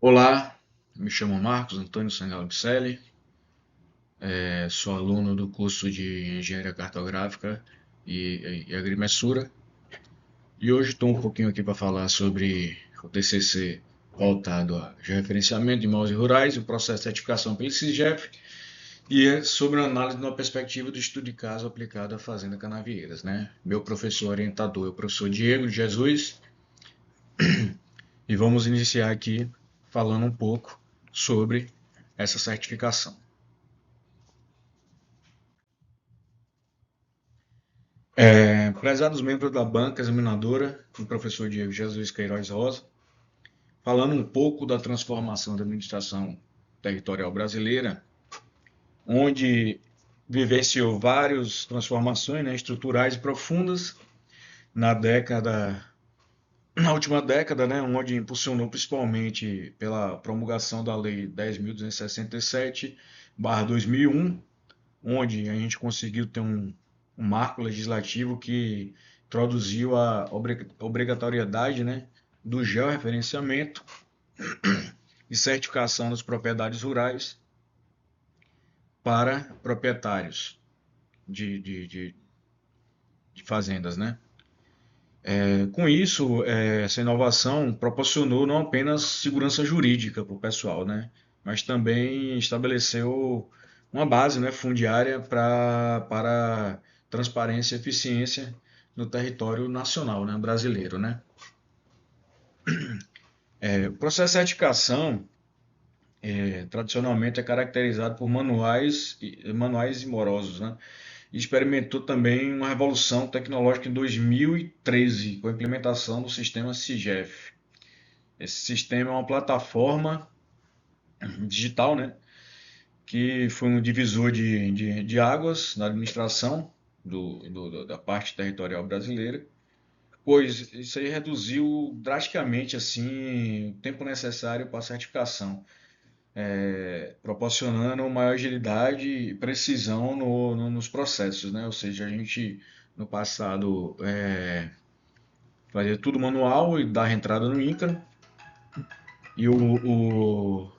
Olá, me chamo Marcos Antônio Sangallo Picelli, sou aluno do curso de Engenharia Cartográfica e Agrimensura e hoje estou um pouquinho aqui para falar sobre o TCC voltado a georreferenciamento de imóveis rurais e o processo de certificação pelo SIGEF e é sobre a análise de uma perspectiva do estudo de caso aplicado à Fazenda Canavieiras, né? Meu professor orientador é o professor Diego de Jesus e vamos iniciar aqui falando um pouco sobre essa certificação. Prezados membros da banca examinadora, o professor Diego Jesus Queiroz Rosa, falando um pouco da transformação da administração territorial brasileira, onde vivenciou várias transformações, né, estruturais e profundas na década, na última década, né, onde impulsionou principalmente pela promulgação da Lei 10.267/2001, onde a gente conseguiu ter um marco legislativo que introduziu a obrigatoriedade, né, do georreferenciamento e certificação das propriedades rurais para proprietários de fazendas, né? Com isso, essa inovação proporcionou não apenas segurança jurídica para o pessoal, né, mas também estabeleceu uma base, né, fundiária para transparência e eficiência no território nacional, né, brasileiro, né. O processo de certificação tradicionalmente é caracterizado por manuais e morosos, né, e experimentou também uma revolução tecnológica em 2013 com a implementação do sistema SIGEF. Esse sistema é uma plataforma digital, né, que foi um divisor de águas na administração da parte territorial brasileira, pois isso aí reduziu drasticamente assim, o tempo necessário para a certificação, proporcionando maior agilidade e precisão nos processos, né? Ou seja, a gente no passado fazia tudo manual e dava entrada no INCRA, e o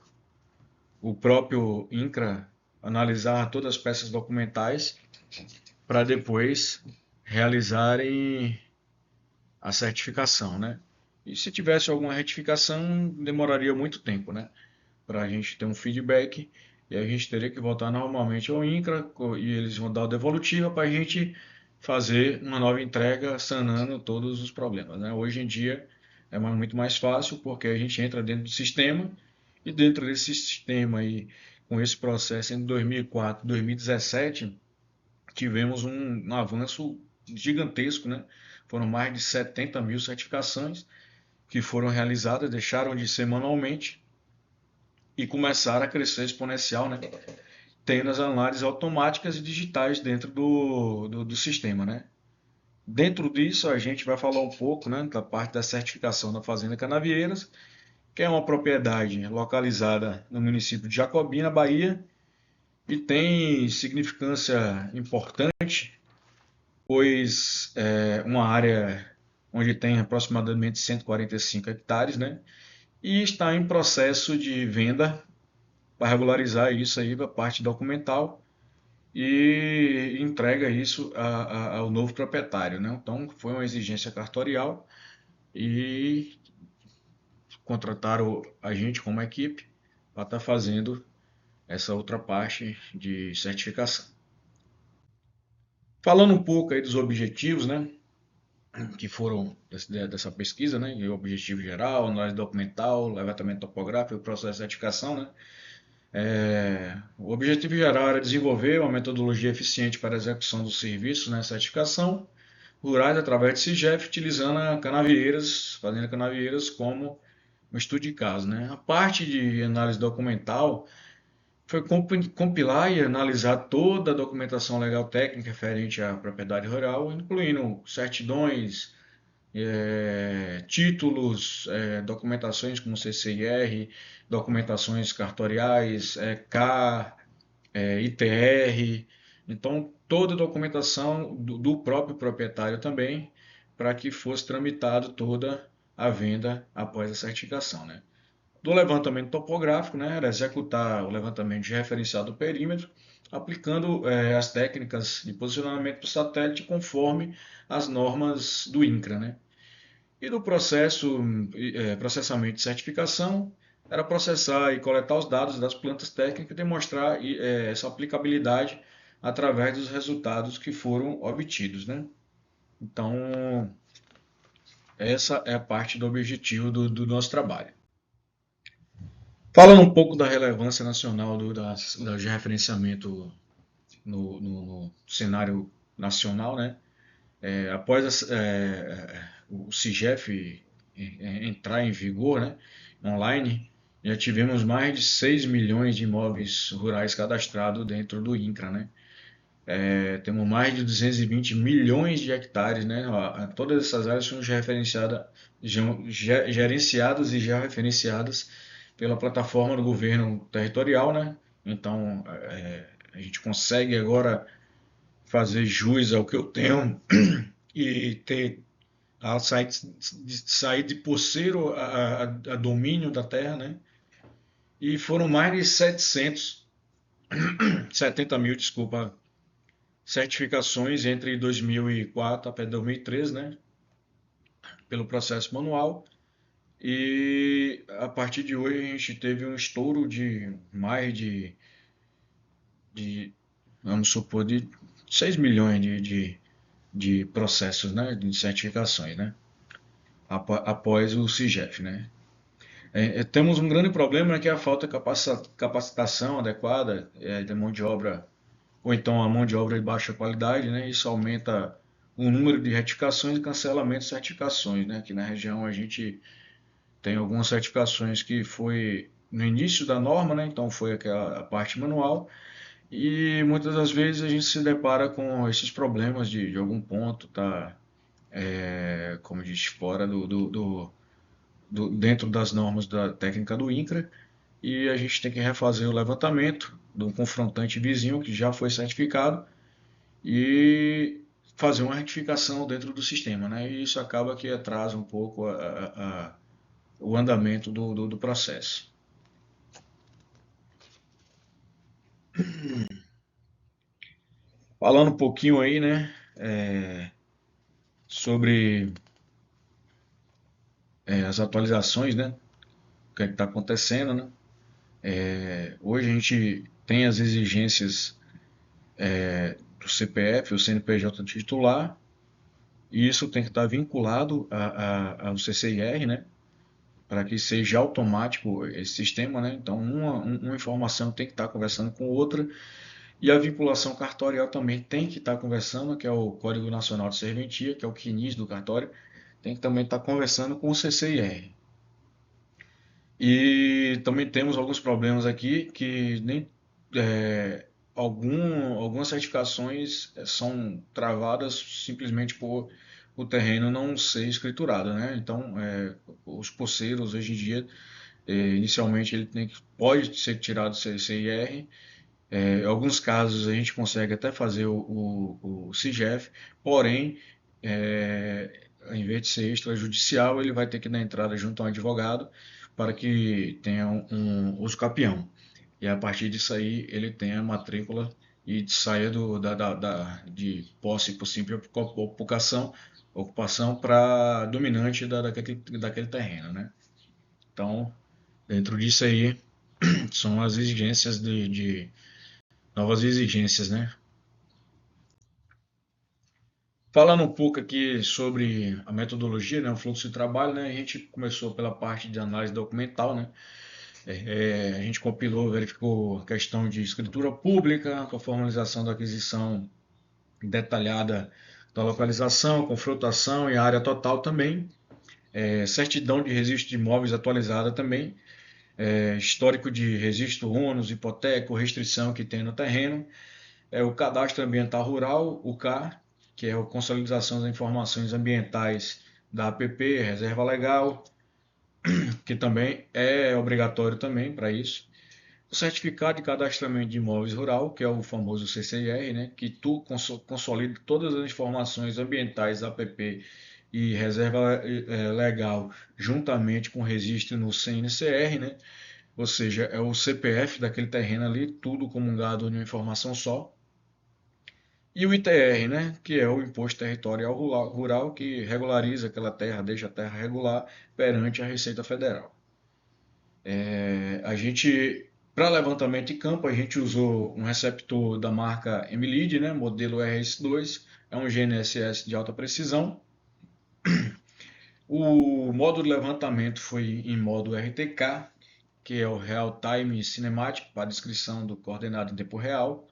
próprio INCRA analisar todas as peças documentais para depois realizarem a certificação, né? E se tivesse alguma retificação, demoraria muito tempo, né? Para a gente ter um feedback e a gente teria que voltar normalmente ao INCRA e eles vão dar o devolutivo para a gente fazer uma nova entrega sanando todos os problemas, né? Hoje em dia é muito mais fácil porque a gente entra dentro do sistema e dentro desse sistema aí, com esse processo em 2004, 2017, tivemos um avanço gigantesco, né? Foram mais de 70 mil certificações que foram realizadas, deixaram de ser manualmente e começaram a crescer exponencial, né? Tendo as análises automáticas e digitais dentro do sistema, né? Dentro disso, a gente vai falar um pouco, né, da parte da certificação da Fazenda Canavieiras, que é uma propriedade localizada no município de Jacobina, Bahia, e tem significância importante, pois é uma área onde tem aproximadamente 145 hectares, né? E está em processo de venda para regularizar isso aí a parte documental e entrega isso ao novo proprietário, né? Então foi uma exigência cartorial e contrataram a gente como equipe para estar fazendo essa outra parte de certificação. Falando um pouco aí dos objetivos, né, que foram dessa pesquisa, né, o objetivo geral, análise documental, levantamento topográfico, processo de certificação, né. O objetivo geral era desenvolver uma metodologia eficiente para a execução dos serviços, né, certificação rurais através de SIGEF, utilizando a Canavieiras, fazendo Canavieiras como um estudo de caso, né. A parte de análise documental foi compilar e analisar toda a documentação legal técnica referente à propriedade rural, incluindo certidões, títulos, documentações como CCIR, documentações cartoriais, CA, ITR, então toda a documentação do próprio proprietário também, para que fosse tramitado toda a venda após a certificação, né? do levantamento topográfico, né, era executar o levantamento de referencial do perímetro, aplicando as técnicas de posicionamento do satélite conforme as normas do INCRA, né? E do processamento de certificação, era processar e coletar os dados das plantas técnicas e demonstrar essa aplicabilidade através dos resultados que foram obtidos, né? Então, essa é a parte do objetivo do nosso trabalho. Falando um pouco da relevância nacional do georreferenciamento no cenário nacional, né? Após o CIGEF entrar em vigor, né, online, já tivemos mais de 6 milhões de imóveis rurais cadastrados dentro do INCRA, né? Temos mais de 220 milhões de hectares, né? Todas essas áreas são gerenciadas e georreferenciadas pela plataforma do governo territorial, né? Então, a gente consegue agora fazer jus ao que eu tenho e ter sair de posseiro a domínio da terra, né? E foram mais de 770 mil, desculpa, certificações entre 2004 até 2013, né? Pelo processo manual. E a partir de hoje a gente teve um estouro de mais de vamos supor, de 6 milhões de processos, né? De certificações, né? Após o CIGEF, né? Temos um grande problema, né, que é a falta de capacitação adequada da mão de obra, ou então a mão de obra de baixa qualidade, né? Isso aumenta o número de retificações e cancelamento de certificações, né? Aqui na região a gente tem algumas certificações que foi no início da norma, né? Então foi aquela a parte manual, e muitas das vezes a gente se depara com esses problemas de algum ponto, tá? Como diz, fora dentro das normas da técnica do INCRA, e a gente tem que refazer o levantamento de um confrontante vizinho que já foi certificado e fazer uma retificação dentro do sistema, né? E isso acaba que atrasa um pouco o andamento do processo. Falando um pouquinho aí, né, sobre as atualizações, né, o que é que está acontecendo, né? Hoje a gente tem as exigências do CPF, o CNPJ titular, e isso tem que estar vinculado ao CCIR, né? Para que seja automático esse sistema, né? Então, uma informação tem que estar conversando com outra, e a vinculação cartorial também tem que estar conversando, que é o Código Nacional de Serventia, que é o CNIS do cartório, tem que também estar conversando com o CCIR. E também temos alguns problemas aqui que nem algumas certificações são travadas simplesmente por o terreno não ser escriturado, né? Então, os poceiros hoje em dia, inicialmente ele pode ser tirado do CCIR. Em alguns casos a gente consegue até fazer o CIGEF, porém, ao invés de ser extrajudicial, ele vai ter que dar entrada junto a um advogado para que tenha um uso capião. E a partir disso aí ele tem a matrícula e saia de posse por simples ocupação para dominante daquele terreno, né? Então, dentro disso aí, são as exigências de novas exigências, né? Falando um pouco aqui sobre a metodologia, né, o fluxo de trabalho, né, a gente começou pela parte de análise documental, né, a gente compilou, verificou a questão de escritura pública, com a formalização da aquisição detalhada da localização, confrontação e a área total também, certidão de registro de imóveis atualizada também, histórico de registro ônus, hipoteca, restrição que tem no terreno, o cadastro ambiental rural, o CAR, que é a consolidação das informações ambientais da APP, reserva legal, que também é obrigatório também para isso. O certificado de cadastramento de imóveis rural, que é o famoso CCIR, né, que tu consolida todas as informações ambientais da APP e reserva legal juntamente com registro no CNCR, né? Ou seja, é o CPF daquele terreno ali, tudo comungado em uma informação só. E o ITR, né, que é o Imposto Territorial Rural, que regulariza aquela terra, deixa a terra regular perante a Receita Federal. A gente, para levantamento de campo, a gente usou um receptor da marca MLead, né, modelo RS2, é um GNSS de alta precisão. O modo de levantamento foi em modo RTK, que é o Real Time Cinematic, para descrição do coordenado em tempo real.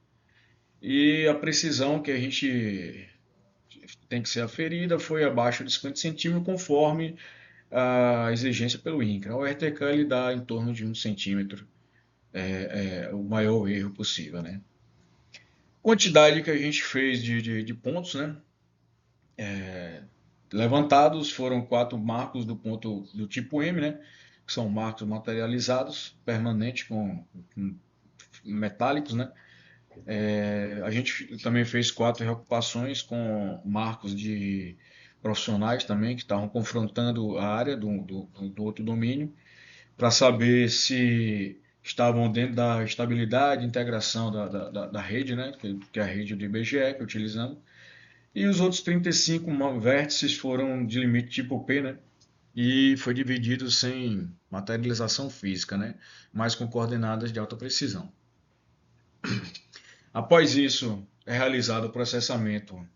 E a precisão que a gente tem que ser aferida foi abaixo de 50 centímetros, conforme a exigência pelo INCRA. O RTK ele dá em torno de 1 centímetro, o maior erro possível, né? Quantidade que a gente fez de pontos, né? Levantados foram 4 marcos do ponto do tipo M, né? Que são marcos materializados, permanentes com metálicos, né? A gente também fez 4 reocupações com marcos de profissionais também que estavam confrontando a área do outro domínio para saber se estavam dentro da estabilidade, integração da rede, né, que é a rede do IBGE que utilizamos. E os outros 35 vértices foram de limite tipo P, né, e foi dividido sem materialização física, né, mas com coordenadas de alta precisão. Após isso, é realizado o processamento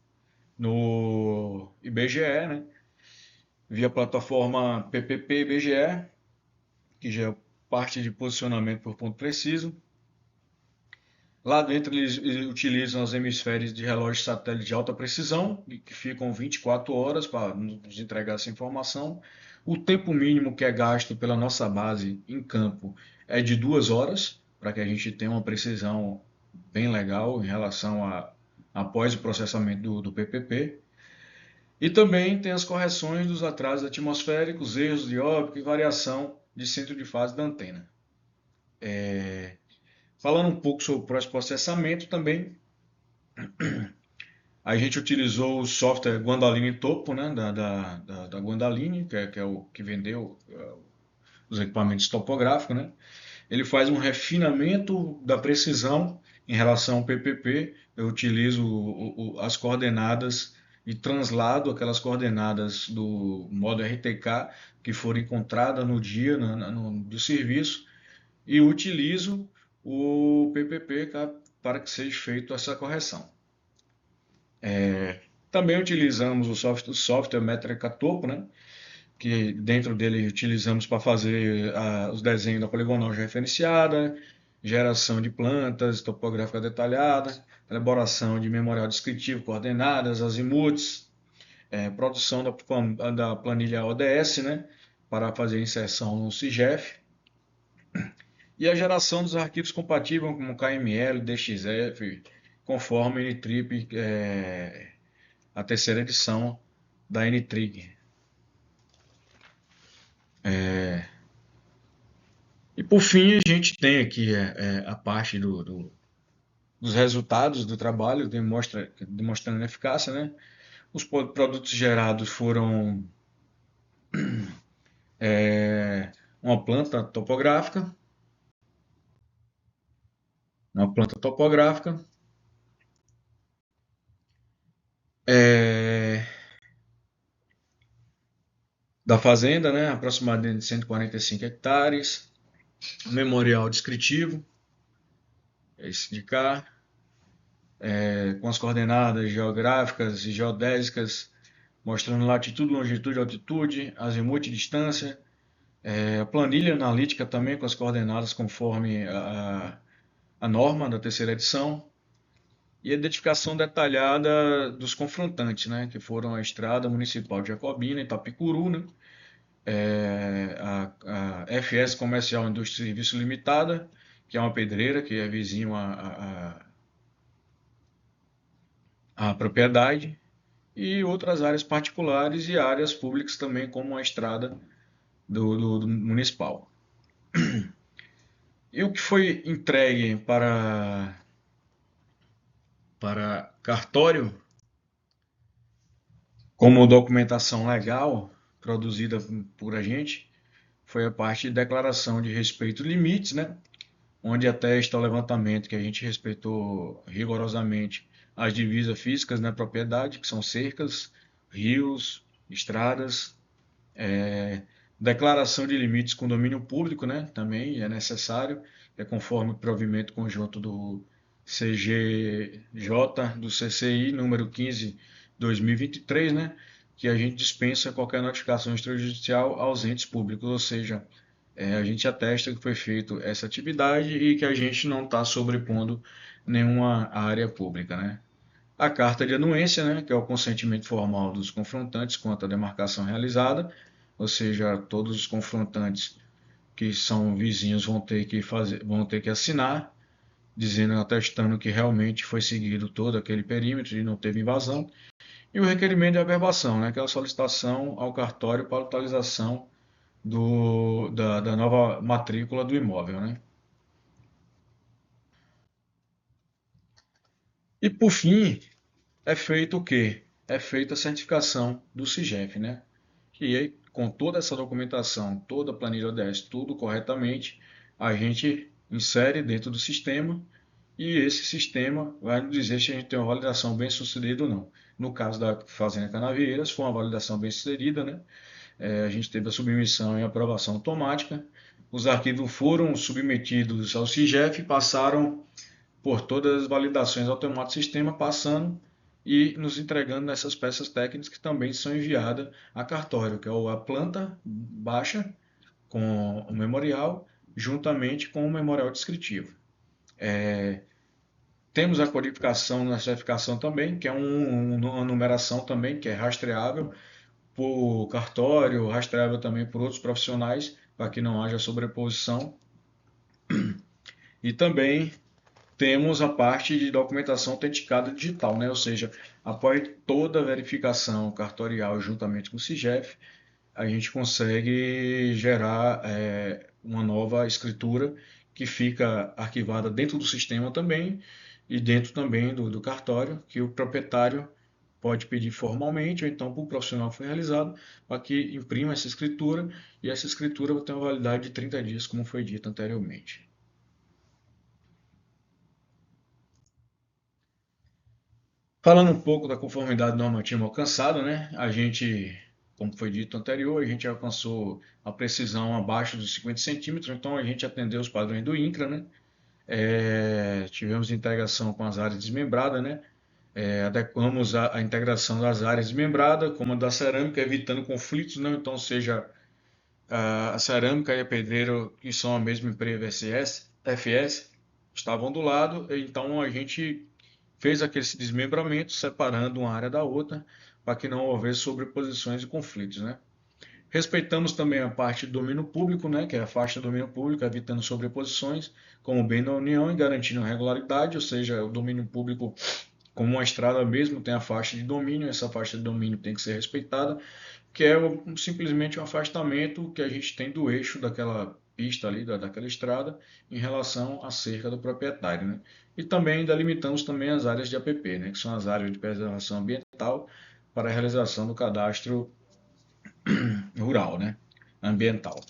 no IBGE, né, via plataforma PPP-IBGE, que já é parte de posicionamento por ponto preciso. Lá dentro eles utilizam os hemisférios de relógio satélite de alta precisão, que ficam 24 horas para nos entregar essa informação. O tempo mínimo que é gasto pela nossa base em campo é de 2 horas, para que a gente tenha uma precisão bem legal em relação a após o processamento do PPP. E também tem as correções dos atrasos atmosféricos, erros de óptica e variação de centro de fase da antena. Falando um pouco sobre o pós-processamento também, a gente utilizou o software Guandaline Topo, né, da Guandaline, que é o que vendeu os equipamentos topográficos, né? Ele faz um refinamento da precisão em relação ao PPP. Eu utilizo as coordenadas e translado aquelas coordenadas do modo RTK que foram encontradas no dia do serviço e utilizo o PPP para que seja feita essa correção. Também utilizamos o software Métrica Topo, né? Que dentro dele utilizamos para fazer os desenhos da poligonal referenciada, geração de plantas, topográfica detalhada, elaboração de memorial descritivo, coordenadas, azimuths, produção da planilha ODS, né? Para fazer inserção no CIGEF, e a geração dos arquivos compatíveis como KML, DXF, conforme a NTRIP, a terceira edição da NTRIG. E por fim, a gente tem aqui a parte dos resultados do trabalho, demonstrando eficácia, né? Os produtos gerados foram uma planta topográfica, uma planta topográfica, é, da fazenda, né? Aproximadamente 145 hectares, memorial descritivo, esse de cá, com as coordenadas geográficas e geodésicas, mostrando latitude, longitude, altitude, azimuth e distância, a planilha analítica também com as coordenadas conforme a norma da terceira edição, e a identificação detalhada dos confrontantes, né, que foram a Estrada Municipal de Jacobina, Itapicuru, né, a FS Comercial Indústria e Serviço Limitada, que é uma pedreira que é vizinho à propriedade, e outras áreas particulares e áreas públicas também, como a estrada do municipal. E o que foi entregue para cartório Como documentação legal produzida por a gente, foi a parte de declaração de respeito e limites, né? Onde atesta o levantamento que a gente respeitou rigorosamente as divisas físicas na propriedade, que são cercas, rios, estradas, declaração de limites com domínio público, né? Também é necessário, é conforme o provimento conjunto do CGJ, do CCI, número 15/2023, né? Que a gente dispensa qualquer notificação extrajudicial aos entes públicos, ou seja, a gente atesta que foi feita essa atividade e que a gente não está sobrepondo nenhuma área pública, né? A carta de anuência, né, que é o consentimento formal dos confrontantes quanto à demarcação realizada, ou seja, todos os confrontantes que são vizinhos vão ter que assinar, dizendo, atestando que realmente foi seguido todo aquele perímetro e não teve invasão. E o requerimento de averbação, né, que é a solicitação ao cartório para atualização da nova matrícula do imóvel, né? E por fim, é feito o quê? É feita a certificação do SIGEF, né? E aí, com toda essa documentação, toda a planilha ODS, tudo corretamente, a gente insere dentro do sistema e esse sistema vai nos dizer se a gente tem uma validação bem sucedida ou não. No caso da Fazenda Canavieiras, foi uma validação bem sucedida, né? A gente teve a submissão e aprovação automática. Os arquivos foram submetidos ao SIGEF, passaram por todas as validações automáticas do sistema, passando e nos entregando nessas peças técnicas que também são enviadas a cartório, que é a planta baixa com o memorial, juntamente com o memorial descritivo. Temos a codificação na certificação também, que é uma numeração também, que é rastreável por cartório, rastreável também por outros profissionais, para que não haja sobreposição. E também temos a parte de documentação autenticada digital, né? Ou seja, após toda a verificação cartorial juntamente com o SIGEF, a gente consegue gerar uma nova escritura que fica arquivada dentro do sistema também e dentro também do cartório, que o proprietário pode pedir formalmente ou então para o profissional que foi realizado para que imprima essa escritura e essa escritura vai ter uma validade de 30 dias, como foi dito anteriormente. Falando um pouco da conformidade normativa alcançada, né? A gente, como foi dito anterior, a gente alcançou a precisão abaixo dos 50 centímetros, então a gente atendeu os padrões do INCRA, né? Tivemos integração com as áreas desmembradas, né? Adequamos a integração das áreas desmembradas, como a da cerâmica, evitando conflitos, não? Então, seja a cerâmica e a pedreiro, que são a mesma empresa FS, estavam do lado, então a gente fez aquele desmembramento, separando uma área da outra, para que não houvesse sobreposições e conflitos, né? Respeitamos também a parte do domínio público, né, que é a faixa do domínio público, evitando sobreposições, como bem da União e garantindo regularidade, ou seja, o domínio público, como uma estrada mesmo, tem a faixa de domínio, essa faixa de domínio tem que ser respeitada, que é simplesmente um afastamento que a gente tem do eixo daquela pista ali, daquela estrada, em relação à cerca do proprietário, né? E também delimitamos também as áreas de APP, né, que são as áreas de preservação ambiental para a realização do cadastro rural, né, ambiental.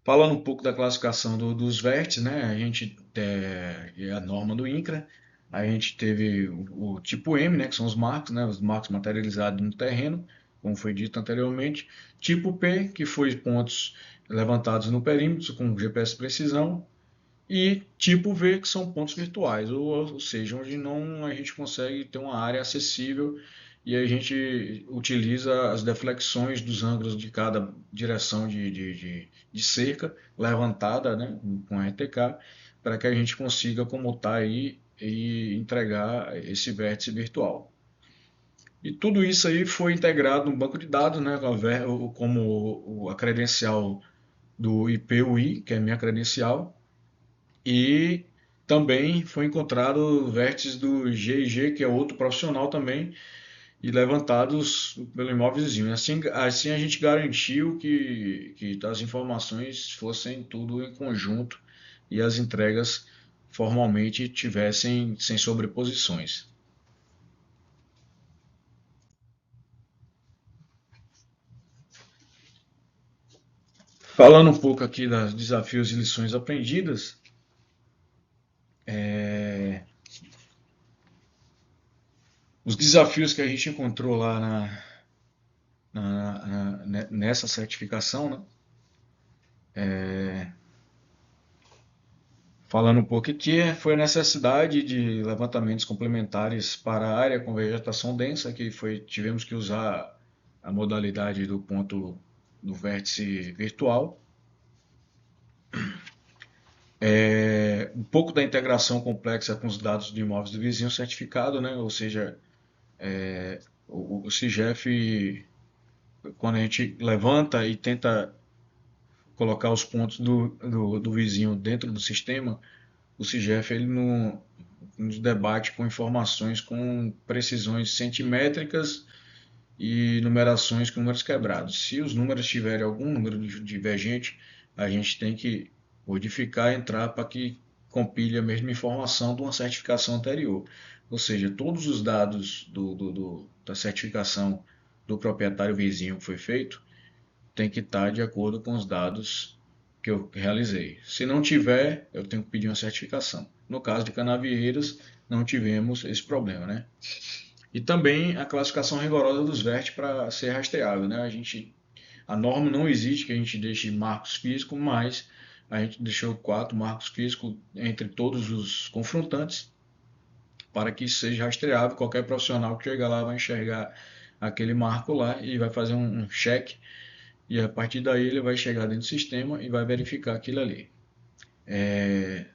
Falando um pouco da classificação dos vértices, né, a gente a norma do INCRA, a gente teve o tipo M, né, que são os marcos materializados no terreno, como foi dito anteriormente. Tipo P, que foi pontos levantados no perímetro com GPS precisão. E tipo V, que são pontos virtuais, ou seja, onde não a gente consegue ter uma área acessível e a gente utiliza as deflexões dos ângulos de cada direção de cerca levantada, né, com RTK, para que a gente consiga comutar aí e entregar esse vértice virtual. E tudo isso aí foi integrado no banco de dados, né, como a credencial do IPUI, que é a minha credencial, e também foi encontrado vértices do GIG, que é outro profissional também, e levantados pelo imóvel vizinho. Assim a gente garantiu que as informações fossem tudo em conjunto e as entregas formalmente tivessem sem sobreposições. Falando um pouco aqui dos desafios e lições aprendidas, os desafios que a gente encontrou lá nessa certificação, né? Falando um pouco aqui, foi a necessidade de levantamentos complementares para a área com vegetação densa, tivemos que usar a modalidade do ponto do vértice virtual. Um pouco da integração complexa com os dados de imóveis do vizinho certificado, né? Ou seja, o CIGEF, quando a gente levanta e tenta colocar os pontos do vizinho dentro do sistema, o CIGEF ele não nos debate com informações com precisões centimétricas e numerações com números quebrados. Se os números tiverem algum número divergente, a gente tem que modificar e entrar para que compile a mesma informação de uma certificação anterior. Ou seja, todos os dados da certificação do proprietário vizinho que foi feito tem que estar de acordo com os dados que eu realizei. Se não tiver, eu tenho que pedir uma certificação. No caso de Canavieiras, não tivemos esse problema, né? E também a classificação rigorosa dos vértices para ser rastreável, né? A norma não exige que a gente deixe marcos físicos, mas a gente deixou 4 marcos físicos entre todos os confrontantes para que isso seja rastreável. Qualquer profissional que chegar lá vai enxergar aquele marco lá e vai fazer um check, e a partir daí ele vai chegar dentro do sistema e vai verificar aquilo ali.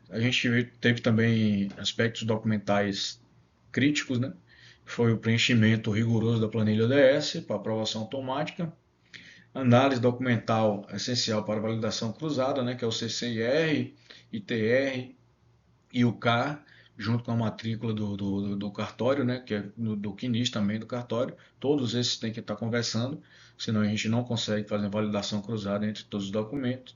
A gente teve também aspectos documentais críticos, né? Foi o preenchimento rigoroso da planilha ODS para aprovação automática, análise documental essencial para validação cruzada, né? Que é o CCIR, ITR e o K, junto com a matrícula do cartório, né? Que é do CNIS também do cartório. Todos esses têm que estar conversando, senão a gente não consegue fazer validação cruzada entre todos os documentos.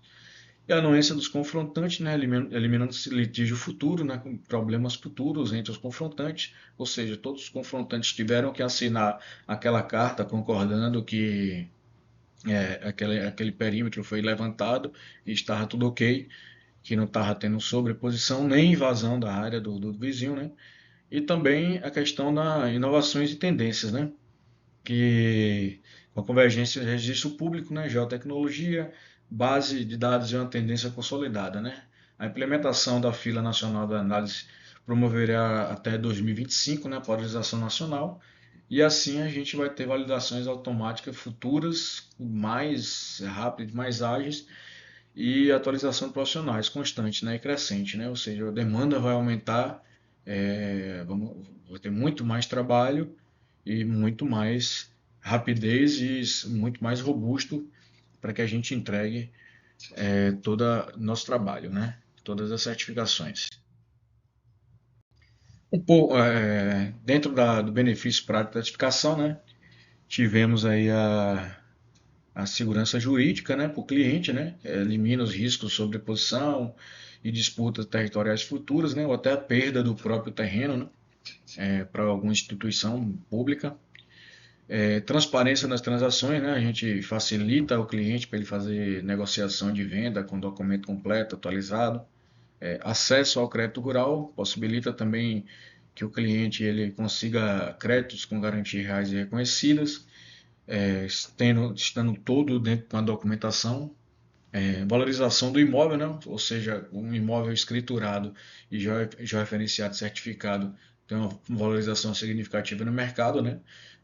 E a anuência dos confrontantes, né, eliminando esse litígio futuro, né, com problemas futuros entre os confrontantes, ou seja, todos os confrontantes tiveram que assinar aquela carta concordando que aquele perímetro foi levantado e estava tudo ok, que não estava tendo sobreposição nem invasão da área do vizinho, né? E também a questão das inovações e tendências, né? Que com a convergência de registro público, né, geotecnologia, base de dados é uma tendência consolidada, né? A implementação da fila nacional da análise promoverá até 2025, né, a polarização nacional, e assim a gente vai ter validações automáticas futuras, mais rápidas, mais ágeis, e atualização de profissionais constante, né, e crescente, né? Ou seja, a demanda vai aumentar, vai ter muito mais trabalho e muito mais rapidez e muito mais robusto para que a gente entregue todo o nosso trabalho, né? Todas as certificações. Dentro do benefício prático da certificação, né? Tivemos aí a segurança jurídica, né, para o cliente, né? Elimina os riscos de sobreposição e disputas territoriais futuras, né? Ou até a perda do próprio terreno, né? Para alguma instituição pública. Transparência nas transações, né? A gente facilita o cliente para ele fazer negociação de venda com documento completo, atualizado. Acesso ao crédito rural possibilita também que o cliente ele consiga créditos com garantias reais e reconhecidas, estando todo dentro da documentação. Valorização do imóvel, né? Ou seja, um imóvel escriturado e já referenciado, certificado, tem uma valorização significativa no mercado, né?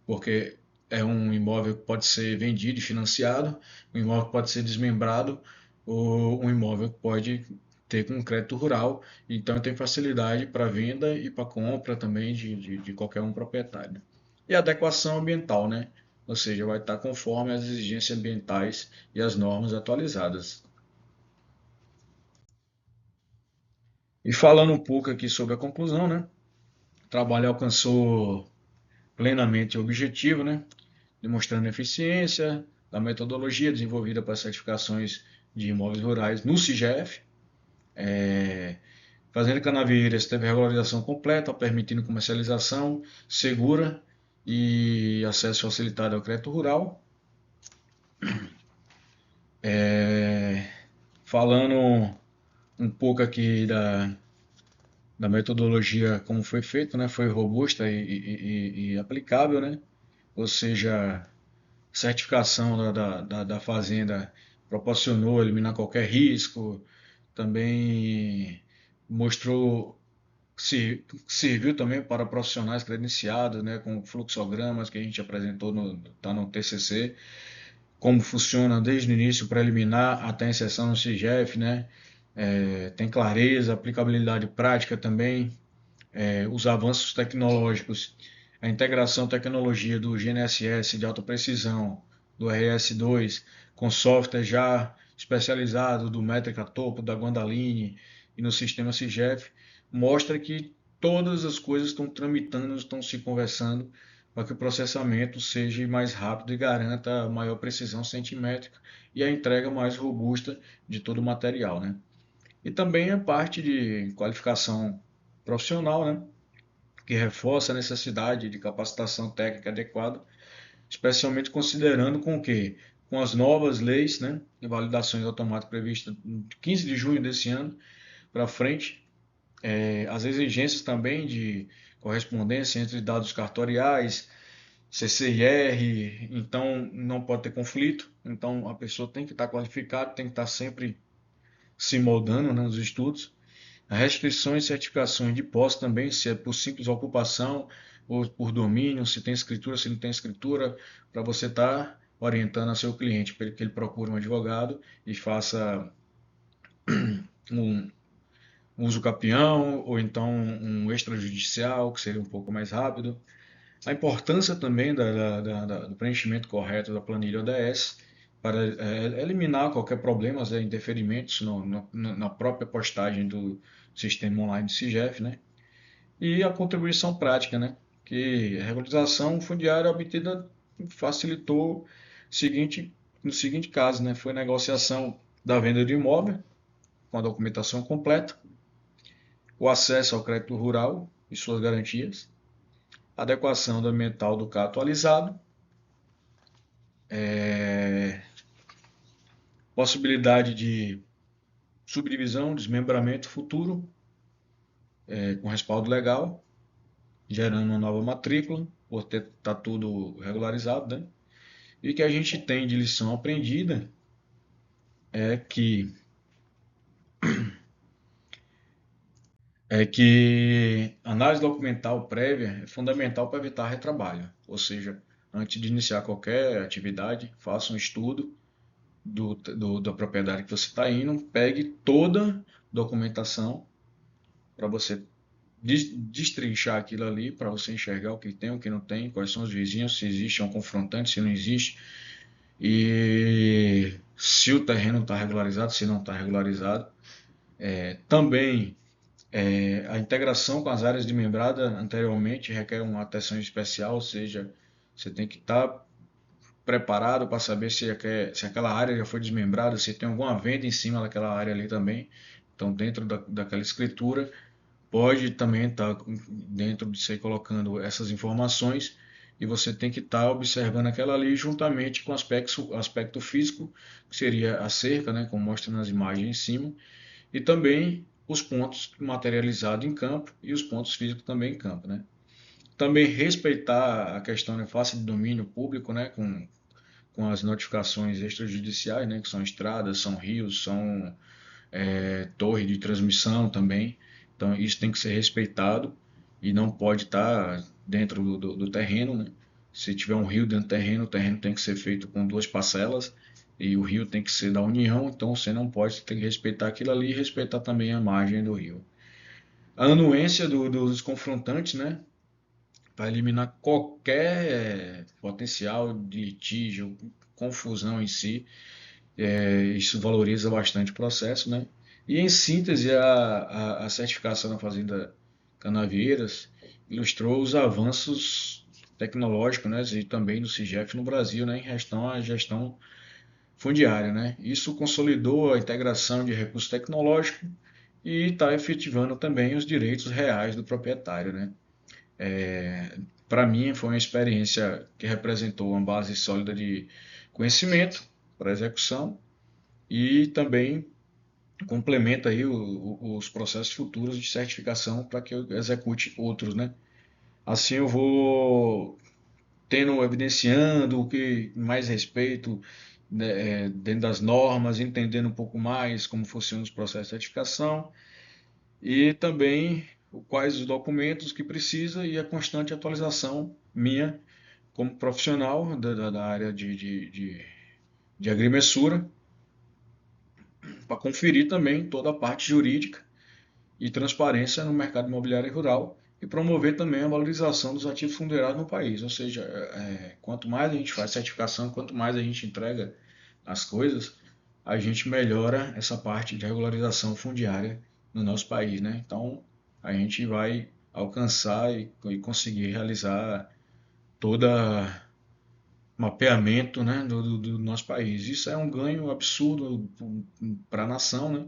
Porque é um imóvel que pode ser vendido e financiado, um imóvel que pode ser desmembrado, ou um imóvel que pode ter com crédito rural, então tem facilidade para venda e para compra também de qualquer um proprietário. E adequação ambiental, né? Ou seja, vai estar conforme as exigências ambientais e as normas atualizadas. E falando um pouco aqui sobre a conclusão, né? O trabalho alcançou plenamente o objetivo, né? Demonstrando a eficiência da metodologia desenvolvida para certificações de imóveis rurais no CIGEF, Fazenda Canavieiras teve regularização completa, permitindo comercialização segura e acesso facilitado ao crédito rural. Falando um pouco aqui da metodologia como foi feito, né? Foi robusta e aplicável, né? Ou seja, certificação da fazenda proporcionou eliminar qualquer risco, também mostrou, serviu também para profissionais credenciados, né? Com fluxogramas que a gente apresentou no TCC, como funciona desde o início preliminar até a inserção no CIGEF, né? Tem clareza, aplicabilidade prática também, os avanços tecnológicos, a integração tecnologia do GNSS de alta precisão, do RS2, com software já especializado do Métrica Topo, da Guandaline e no sistema CIGEF, mostra que todas as coisas estão tramitando, estão se conversando para que o processamento seja mais rápido e garanta maior precisão centimétrica e a entrega mais robusta de todo o material, né? E também a parte de qualificação profissional, né? Que reforça a necessidade de capacitação técnica adequada, especialmente considerando com que, com as novas leis, né, e validações automáticas previstas de 15 de junho desse ano para frente, as exigências também de correspondência entre dados cartoriais, CCIR, então não pode ter conflito, então a pessoa tem que estar qualificada, tem que estar sempre se moldando, né, nos estudos. Restrições e certificações de posse também, se é por simples ocupação ou por domínio, se tem escritura, se não tem escritura, para você estar orientando a seu cliente, para que ele procure um advogado e faça um uso capião ou então um extrajudicial, que seria um pouco mais rápido. A importância também do preenchimento correto da planilha ODS para eliminar qualquer problema, interferimentos na própria postagem do sistema online do CIGEF, né? E a contribuição prática, né? Que a regularização fundiária obtida facilitou no seguinte caso, né? Foi negociação da venda de imóvel com a documentação completa, o acesso ao crédito rural e suas garantias, adequação do ambiental do CA atualizado, possibilidade de subdivisão, desmembramento futuro, com respaldo legal, gerando uma nova matrícula, por estar tudo regularizado, né? E que a gente tem de lição aprendida é que análise documental prévia é fundamental para evitar retrabalho. Ou seja, antes de iniciar qualquer atividade, faça um estudo da propriedade que você está indo, pegue toda a documentação para você destrinchar aquilo ali, para você enxergar o que tem, o que não tem, quais são os vizinhos, se existe um confrontante, se não existe, e se o terreno está regularizado, se não está regularizado. Também a integração com as áreas de membrada anteriormente requer uma atenção especial, ou seja, você tem que estar preparado para saber se aquela área já foi desmembrada, se tem alguma venda em cima daquela área ali também. Então, dentro daquela escritura, pode também estar dentro de você colocando essas informações e você tem que estar observando aquela ali juntamente com o aspecto físico, que seria a cerca, né, como mostra nas imagens em cima, e também os pontos materializados em campo e os pontos físicos também em campo, né? Também respeitar a questão de face de domínio público, né, com as notificações extrajudiciais, né, que são estradas, são rios, são torre de transmissão também. Então isso tem que ser respeitado e não pode estar dentro do terreno, né? Se tiver um rio dentro do terreno, o terreno tem que ser feito com duas parcelas e o rio tem que ser da união, então você não pode, você tem que respeitar aquilo ali e respeitar também a margem do rio. A anuência dos confrontantes, né? Para eliminar qualquer potencial de litígio, confusão em si, isso valoriza bastante o processo, né? E em síntese, a certificação da Fazenda Canavieiras ilustrou os avanços tecnológicos, né, e também do CIGEF no Brasil, né, em relação à gestão fundiária, né? Isso consolidou a integração de recursos tecnológicos e está efetivando também os direitos reais do proprietário, né? Para mim foi uma experiência que representou uma base sólida de conhecimento para execução e também complementa aí os processos futuros de certificação para que eu execute outros, né? Assim eu vou tendo, evidenciando o que mais respeito, né, dentro das normas, entendendo um pouco mais como funcionam os processos de certificação e também quais os documentos que precisa e a constante atualização minha como profissional da área de agrimensura para conferir também toda a parte jurídica e transparência no mercado imobiliário rural e promover também a valorização dos ativos fundiários no país. Ou seja, quanto mais a gente faz certificação, quanto mais a gente entrega as coisas, a gente melhora essa parte de regularização fundiária no nosso país, né? Então, a gente vai alcançar e conseguir realizar toda mapeamento, né, do nosso país. Isso é um ganho absurdo para a nação, né?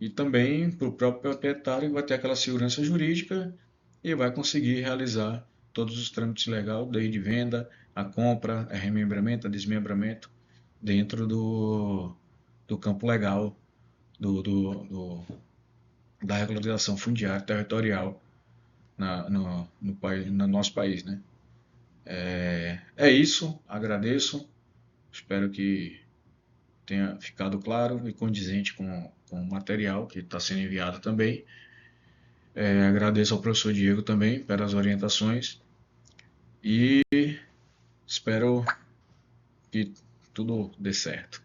E também para o próprio proprietário que vai ter aquela segurança jurídica e vai conseguir realizar todos os trâmites legais, desde venda, a compra, a remembramento, a desmembramento, dentro do campo legal do, do, do, da regularização fundiária territorial no nosso país, né? É isso, agradeço, espero que tenha ficado claro e condizente com o material que está sendo enviado também. Agradeço ao professor Diego também pelas orientações e espero que tudo dê certo.